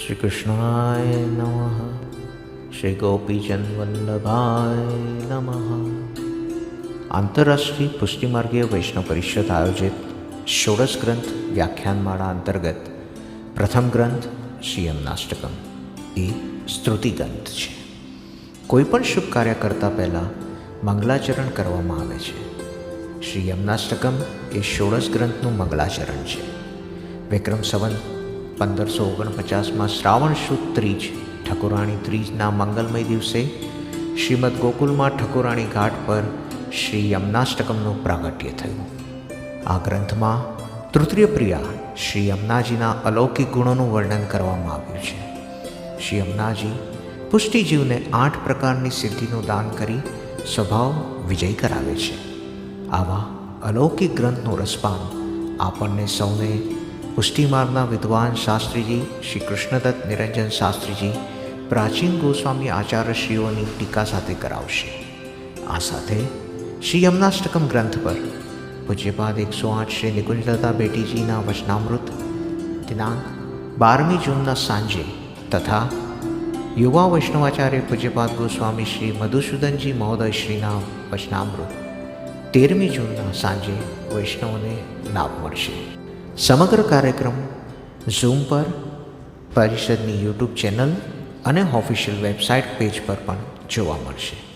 શ્રી કૃષ્ણાય નમઃ. શ્રી ગોપીજન વલ્લભાય નમઃ. આંતરરાષ્ટ્રીય પુષ્ટિમાર્ગીય વૈષ્ણવ પરિષદ આયોજિત ષોડશ ગ્રંથ વ્યાખ્યાનમાળા અંતર્ગત પ્રથમ ગ્રંથ શ્રી યમનાષ્ટકમ એ સ્તુતિ ગ્રંથ છે. કોઈપણ શુભ કાર્ય કરતાં પહેલાં મંગલાચરણ કરવામાં આવે છે. શ્રી યમનાષ્ટકમ એ ષોડશ ગ્રંથનું મંગલાચરણ છે. વિક્રમ સંવત 1549 શ્રાવણ શુદ્ધ ત્રીજ ઠકુરાણી ત્રીજના મંગલમય દિવસે શ્રીમદ ગોકુલમાં ઠકુરાણી ઘાટ પર શ્રી યમનાષ્ટકમનું પ્રાગટ્ય થયું. આ ગ્રંથમાં તૃતીય પ્રિયા શ્રી યમુનાજીના અલૌકિક ગુણોનું વર્ણન કરવામાં આવ્યું છે. શ્રી યમુનાજી પુષ્ટિજીવને 8 પ્રકારની સિદ્ધિનું દાન કરી સ્વભાવ વિજય કરાવે છે. આવા અલૌકિક ગ્રંથનું રસપાન આપણને સૌને પુષ્ટિમાર્ગના વિદ્વાન શાસ્ત્રીજી શ્રી કૃષ્ણદત્ત નિરંજન શાસ્ત્રીજી પ્રાચીન ગોસ્વામી આચાર્યશ્રીઓની ટીકા સાથે કરાવશે. આ સાથે શ્રી યમનાષ્ટકમ ગ્રંથ પર પૂજ્યપાદ 108 શ્રી નિકુંજલતા બેટીજીના વચનામૃત દિનાંક 12મી જૂનના સાંજે તથા યુવા વૈષ્ણવાચાર્ય પૂજ્યપાદ ગોસ્વામી શ્રી મધુસૂદનજી મહોદયશ્રીના વચનામૃત 13મી જૂનના સાંજે વૈષ્ણવોને લાભ મળશે. સમગ્ર કાર્યક્રમ ઝૂમ પર, પરિષદની યુટ્યુબ ચેનલ અને ઓફિશિયલ વેબસાઇટ પેજ પર પણ જોવા મળશે.